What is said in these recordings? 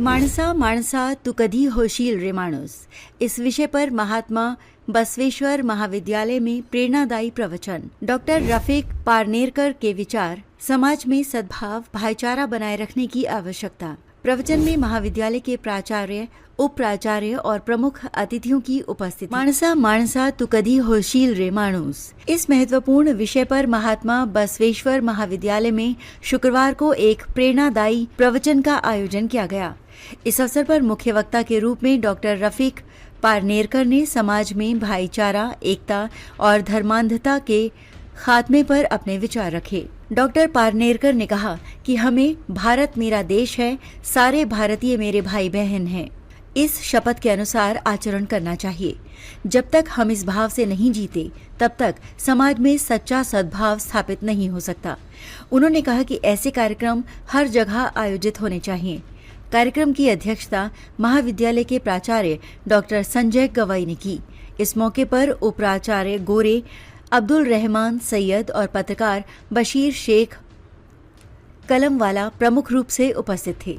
माणसा माणसा तू कधी होशील रे माणूस, इस विषय पर महात्मा बसवेश्वर महाविद्यालय में प्रेरणादायी प्रवचन। डॉक्टर रफीक पारनेरकर के विचार, समाज में सद्भाव भाईचारा बनाए रखने की आवश्यकता। प्रवचन में महाविद्यालय के प्राचार्य, उप प्राचार्य और प्रमुख अतिथियों की उपस्थिति। माणसा माणसा तू कधी होशील रे माणूस, इस महत्वपूर्ण विषय पर महात्मा बसवेश्वर महाविद्यालय में शुक्रवार को एक प्रेरणादायी प्रवचन का आयोजन किया गया। इस अवसर पर मुख्य वक्ता के रूप में डॉक्टर रफीक पारनेरकर ने समाज में भाईचारा, एकता और धर्मांधता के खात्मे पर अपने विचार रखे। डॉक्टर पारनेरकर ने कहा कि हमें भारत मेरा देश है, सारे भारतीय मेरे भाई बहन हैं, इस शपथ के अनुसार आचरण करना चाहिए। जब तक हम इस भाव से नहीं जीते तब तक समाज में सच्चा सद्भाव स्थापित नहीं हो सकता। उन्होंने कहा कि ऐसे कार्यक्रम हर जगह आयोजित होने चाहिए। कार्यक्रम की अध्यक्षता महाविद्यालय के प्राचार्य डॉक्टर संजय गवई ने की। इस मौके पर उपप्राचार्य गोरे अब्दुल रहमान सैयद और पत्रकार बशीर शेख कलमवाला प्रमुख रूप से उपस्थित थे।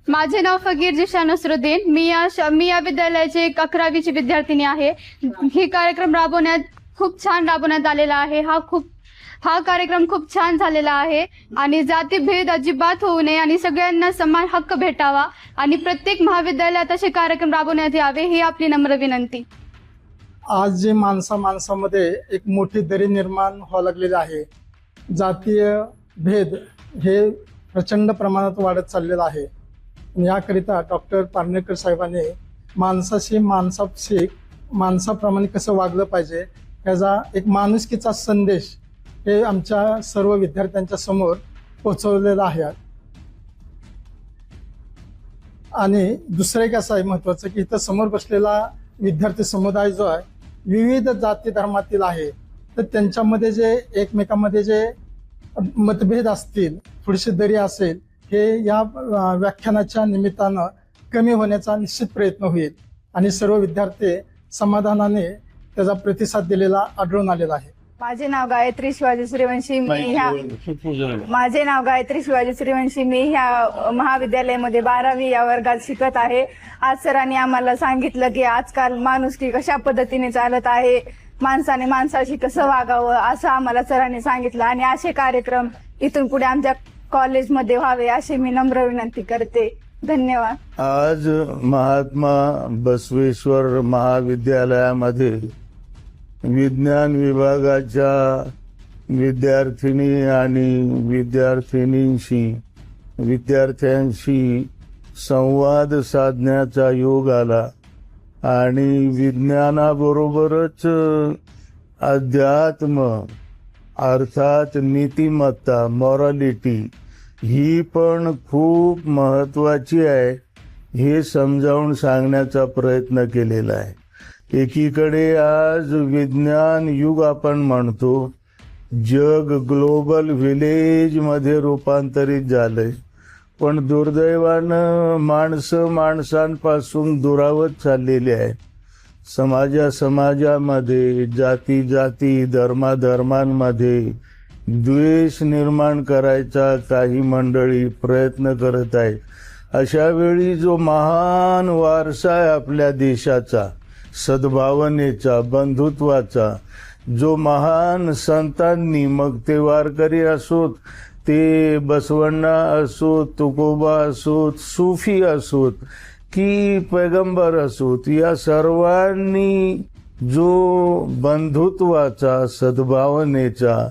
माझे नाव फकीर जिशान नसरुद्दीन। मी या विद्यालयाचे एक 11वीची विद्यार्थिनी आहे। ही कार्यक्रम खूप छान राबवण्यात आलेला आहे। हा कार्यक्रम खूप छान झालेला आहे आणि जातीभेद अजिबात होऊ नये आणि सगळ्यांना समान हक्क भेटावा आणि प्रत्येक महाविद्यालयात असे कार्यक्रम राबवण्यात यावे, ही आपली नम्र विनंती। आज जे माणसामध्ये एक मोठी दरी निर्माण व्हायला लागलेली आहे। जातीय भेद हे प्रचंड प्रमाणात वाढत चाललेला आहे। याकरिता डॉक्टर पारनेरकर साहेबांनी माणसाशी माणसाप्रमाणे कसं वागलं पाहिजे याचा एक माणुसकीचा संदेश हे आमच्या सर्व विद्यार्थ्यांच्या समोर पोहोचवलेला आहे। आणि दुसरं एक असं आहे महत्त्वाचं की इथं समोर बसलेला विद्यार्थी समुदाय जो आहे विविध जाती धर्मातील आहे, तर त्यांच्यामध्ये जे एकमेकांमध्ये जे मतभेद असतील, थोडीशी दरी असेल, हे या व्याख्यानाच्या निमित्तानं कमी होण्याचा निश्चित प्रयत्न होईल आणि सर्व विद्यार्थी समाधानाने त्याचा प्रतिसाद दिलेला आढळून आलेला आहे। माझे नाव गायत्री शिवाजी सूर्यवंशी। मी ह्या महाविद्यालयामध्ये 12वी या वर्गात शिकत आहे। आज सरांनी आम्हाला सांगितलं की आजकाल माणुसकी कशा पद्धतीने चालत आहे, माणसाने माणसाशी कसं वागावं असं आम्हाला सरांनी सांगितलं आणि असे कार्यक्रम इथून पुढे आमच्या कॉलेजमध्ये व्हावे अशी मी नम्र विनंती करते। धन्यवाद। आज महात्मा बसवेश्वर महाविद्यालयामध्ये विज्ञान विभागाच्या विद्यार्थिनी आणि विद्यार्थ्यांशी संवाद साधण्याचा योग आला आणि विज्ञानाबरोबरच अध्यात्म अर्थात नीतिमत्ता, मॉरॅलिटी ही पण खूप महत्वाची आहे हे समजावून सांगण्याचा प्रयत्न केलेला आहे। एकीकडे आज विज्ञान युग आपण म्हणतो, जग ग्लोबल विलेज मध्ये रूपांतरित झालंय, पण दुर्दैवानं माणसांपासून दुरावत चाललेली आहे। समाजामध्ये जाती धर्मांमध्ये द्वेष निर्माण करायचा काही मंडळी प्रयत्न करत आहेत। अशा वेळी जो महान वारसा आहे आपल्या देशाचा, सद्भावनेचा, बंधुत्वाचा, जो महान संतांनी, मग ते वारकरी असोत, ते बसवण्णा असोत, तुकोबा असोत, सूफी असोत की पैगंबर असोत, या सर्वांनी जो बंधुत्वाचा, सद्भावनेचा,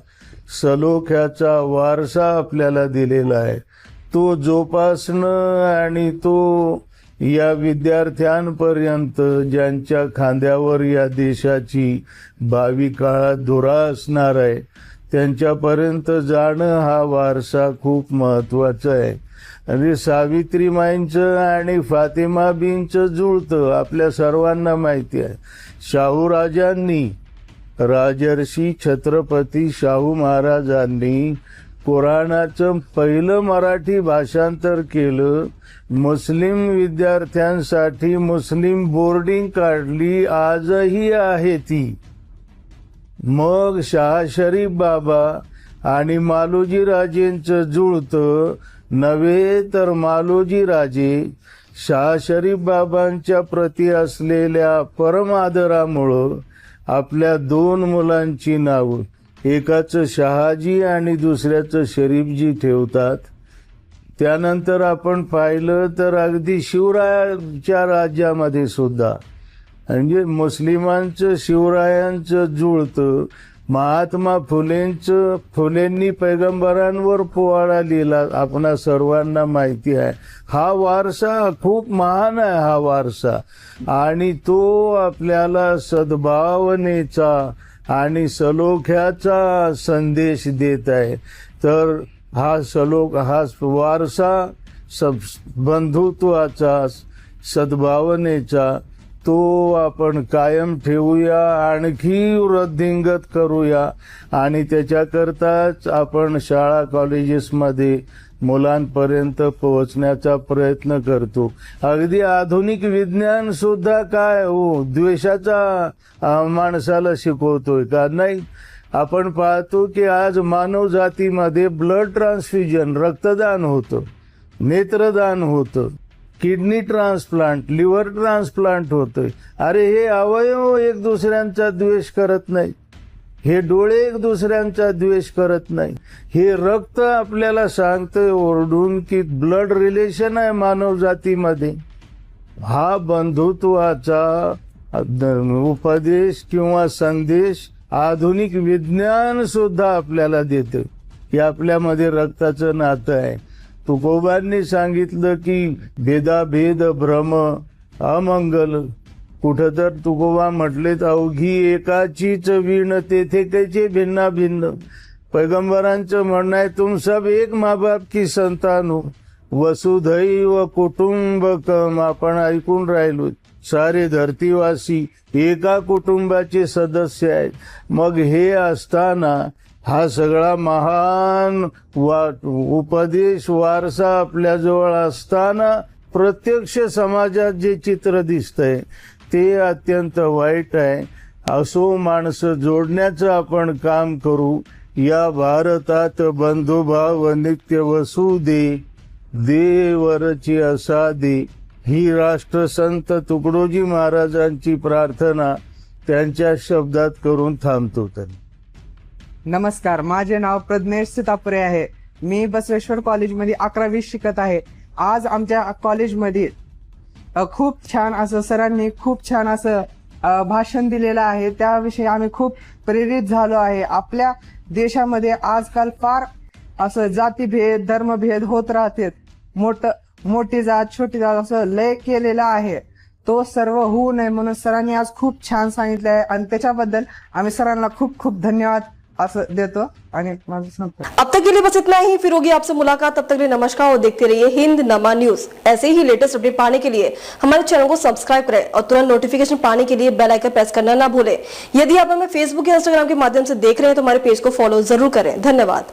सलोख्याचा वारसा आपल्याला दिलेला आहे, तो जोपासणं आणि तो या विद्यार्थ्यांपर्यंत, ज्यांच्या खांद्यावर या देशाची भावी काळात धुरा असणार आहे, त्यांच्यापर्यंत जाणं हा वारसा खूप महत्वाचा आहे। आणि सावित्रीमाईंचं आणि फातिमाबींचं जुळतं आपल्या सर्वांना माहिती आहे। शाहू राजांनी, राजर्षी छत्रपती शाहू महाराजांनी कुराणाचं पहिलं मराठी भाषांतर केलं, मुस्लिम विद्यार्थ्यांसाठी मुस्लिम बोर्डिंग काढली, आजही आहे ती। मग शहा शरीफ बाबा आणि मालोजी राजेंचं जुळतं, नव्हे तर मालोजी राजे शाह शरीफ बाबांच्या प्रती असलेल्या परम आदरामुळं आपल्या 2 मुलांची नावं, एकाचं शहाजी आणि दुसऱ्याचं शरीफजी ठेवतात. त्यानंतर आपण पाहिलं तर अगदी शिवरायांच्या राज्यामध्ये सुद्धा म्हणजे मुस्लिमांचं शिवरायांचं जुळतं. महात्मा फुलेंनी पैगंबरांवर पोवाडा लिहिला, आपणा सर्वांना माहिती आहे. हा वारसा खूप महान आहे हा वारसा, आणि तो आपल्याला सद्भावनेचा आणि सलोख्याचा संदेश देत आहे. तर हा वारसा बंधुत्वाचा, सद्भावनेचा, तो आपण कायम ठेवूया, आणखी वृद्धिंगत करूया. आणि त्याच्याकरताच आपण शाळा कॉलेजेसमध्ये मुलांपर्यंत पोहोचण्याचा प्रयत्न करतो. अगदी आधुनिक विज्ञान सुद्धा काय द्वेषाचा माणसाला शिकवतोय का? नाही. आपण पाहतो की आज मानव जातीमध्ये ब्लड ट्रान्सफ्युजन, रक्तदान होतं, नेत्रदान होतं, किडनी ट्रान्सप्लांट, लिव्हर ट्रान्सप्लांट होतोय. अरे हे अवयव एक दुसऱ्यांचा द्वेष करत नाही, हे डोळे एक दुसऱ्यांचा द्वेष करत नाही. हे रक्त आपल्याला सांगतंय ओरडून की ब्लड रिलेशन आहे मानव जातीमध्ये. हा बंधुत्वाचा उपदेश किंवा संदेश आधुनिक विज्ञान सुद्धा आपल्याला देतं की आपल्यामध्ये रक्ताचं नातं आहे. तुकोबांनी सांगितलं की भेदाभेद भ्रम अमंगल. कुठं तर तुकोबा म्हटलेत, अवघी एकाचीच वीण तेथे कैचे भिन्ना भिन्न. पैगंबरांचं म्हणणं आहे, तुम सब एक माँ बाप की संतान हो, वसुधैव कुटुंबकम. आपण ऐकून राहिलो, सारे धरतीवासी एका कुटुंबाचे सदस्य आहेत. मग हे असताना हा सगळा महान उपदेश वारसा आपल्याजवळ असताना प्रत्यक्ष समाजात जे चित्र दिसतंय ते अत्यंत वाईट आहे. असो माणसं जोडण्याचं आपण काम करू. या भारतात बंधुभाव नित्य वसुदे, देवरची असादे, ही राष्ट्रसंत तुकडोजी महाराजांची प्रार्थना त्यांच्या शब्दात करून थांबतो. नमस्कार, माझे नाव प्रज्ञेश सीतापुरे आहे. मी बसवेश्वर कॉलेजमध्ये 11वी शिकत आहे. आज आमच्या कॉलेजमध्ये खूप छान असं सरांनी खूप छान असं भाषण दिलेलं आहे. त्याविषयी आम्ही खूप प्रेरित झालो आहे. आपल्या देशामध्ये आजकाल फार असं जातीभेद, धर्मभेद होत राहते. मोठी जात, छोटी जात असं लय केलेलं आहे. तो सर्व होऊ नये म्हणून सरांनी आज खूप छान सांगितलं आहे आणि त्याच्याबद्दल आम्ही सरांना खूप खूप धन्यवाद असं देतो. आणि माझं संपलं. अब तक के लिए बस इतना ही. फिर होगी आपसे मुलाकात. तब तक के लिए नमस्कार और देखते रहिए हिंद नमा न्यूज. ऐसे ही लेटेस्ट अपडेट पाने के लिए हमारे चैनल को सब्सक्राइब करें और तुरंत नोटिफिकेशन पाने के लिए बेल आइकन प्रेस करना ना भूलें. यदि आप हमें फेसबुक या इंस्टाग्राम के माध्यम से देख रहे हैं तो हमारे पेज को फॉलो जरूर करें. धन्यवाद.